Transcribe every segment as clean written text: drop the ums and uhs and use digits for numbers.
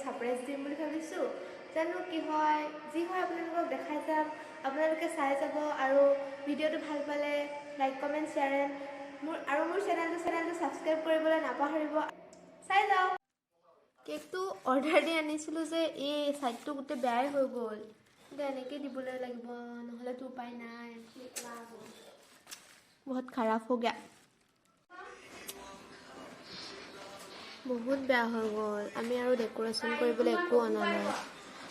Surprise দিম বুলি ভাবিছোঁ। জানো কি হয়, যি হয় আপোনালোকক দেখাই যাম। আপোনালোকে চাই যাব আৰু ভিডিঅ'টো ভাল পালে লাইক কমেণ্ট শ্বেয়াৰ মোৰ চেনেলটো ছাবস্ক্ৰাইব কৰিবলৈ নাপাহৰিব। চাই যাওক। কেকটো অৰ্ডাৰ দি আনিছিলোঁ যে এই ছাইডটো গোটেই বেয়াই হৈ গ'ল, কিন্তু এনেকৈ দিবলৈ লাগিব, নহ'লেতো উপায় নাই। বহুত খাৰাপ হৈ গয়া, বহুত বেয়া হৈ গ'ল। আমি আৰু ডেক'ৰেশ্যন কৰিবলৈ একো অনা নাই,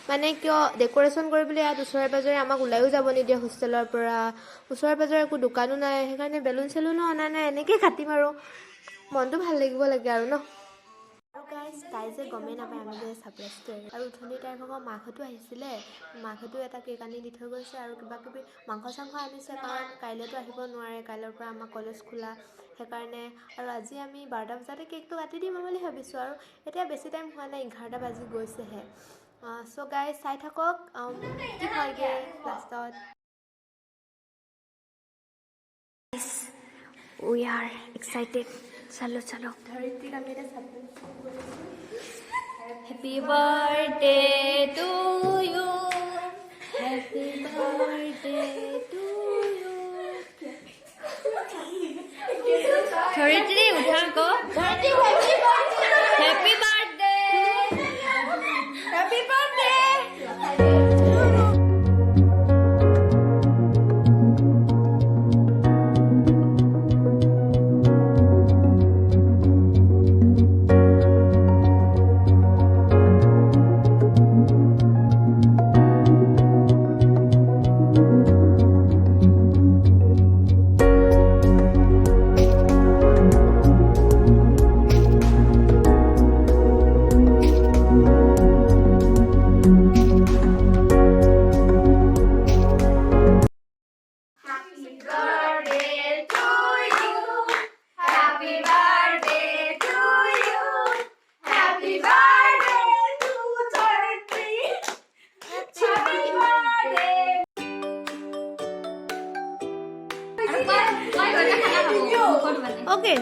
মানে কিয় ডেক'ৰেশ্যন কৰিবলৈ ইয়াত ওচৰে পাঁজৰে আমাক ওলাইও যাব নিদিয়ে হোষ্টেলৰ পৰা। ওচৰে পাঁজৰে একো দোকানো নাই, সেইকাৰণে বেলুন চেলুনো অনা নাই। এনেকৈ কাটিম আৰু মনটো ভাল লাগিব লাগে আৰু ন। আৰু তাই যে গমেই নাপায় আমি যে ছাৰপ্ৰাইজটো আৰু উঠনি তাইৰ ভাগৰ মাকহঁতো আহিছিলে। মাকহঁতো এটা কেক আনি দি থৈ গৈছে আৰু কিবা কিবি মাংস চাংস আনিছে, কাৰণ কাইলৈতো আহিব নোৱাৰে, কাইলৈৰ পৰা আমাৰ কলেজ খোলা সেইকাৰণে। আৰু আজি আমি 12টা বজাতে কেকটো কাটি দিম বুলি ভাবিছোঁ। আৰু এতিয়া বেছি টাইম হোৱা নাই, 11টা বাজি গৈছেহে। চ' গাইজ চাই থাকক কি হয়গৈ লাষ্টত। We are excited. चलो चलो। धरित्रीक আমি এটা সারপ্রাইজ করেছি। Happy birthday to you, happy birthday to you. Dharitri উঠা গো। Dharitri happy birthday, happy birthday. Okay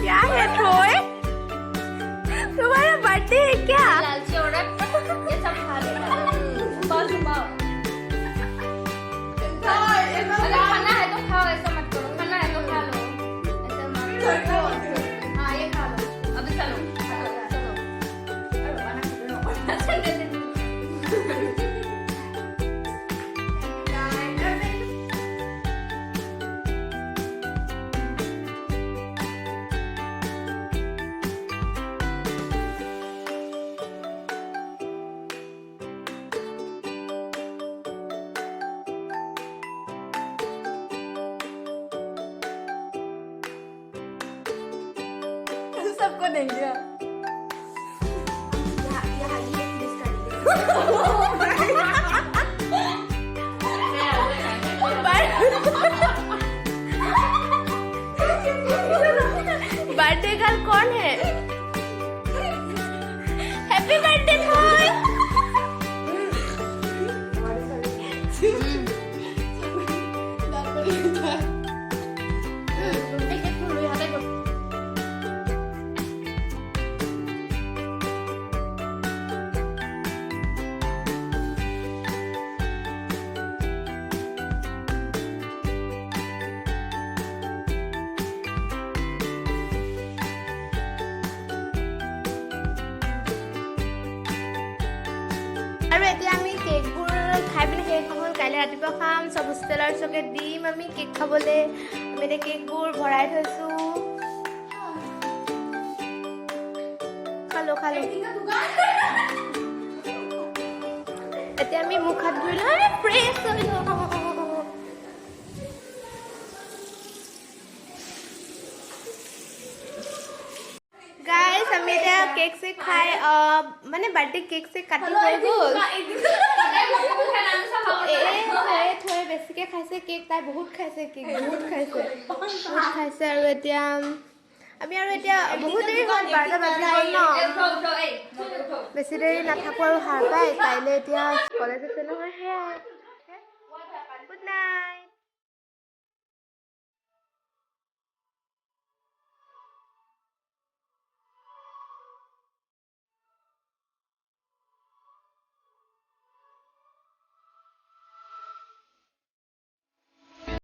क्या है थोए? तुम्हारा बर्थडे है क्या? लालची औरत ये सब खा लेगा। छुपाओ। अगर खाना है तो खाओ, ऐसा मत करो। खाना है तो खा लो, ऐसा मत करो। हाँ ये खा लो। अभी चलो। सबको देंगे। बर्थडे गर्ल कौन है? हैप्पी बर्थडे थॉय। আৰু এতিয়া আমি কেকবোৰ খাই পিনে শেষ হ'ল। কাইলৈ ৰাতিপুৱা খাম, চব হোষ্টেলৰ চকে দিম আমি কেক খাবলৈ। আমি এতিয়া কেকবোৰ ভৰাই থৈছোঁ। খালো এতিয়া আমি মুখ হাত ধুই লৈ ফ্ৰেছ হৈ লওঁ। गाइस हम এটা কেক से खाए মানে बर्थडे केक से काटी हो गई বেছিকৈ খাইছে কেক তাই বহুত খাইছে কেক বহুত খাইছে আৰু এতিয়া আমি আৰু এতিয়া বহুত দেৰি হ'ল 12টা বাজি গ'ল ন বেছি দেৰি নাথাকোঁ আৰু সাৰ পাই কাইলৈ এতিয়া কলেজ আছে নহয় সেয়াই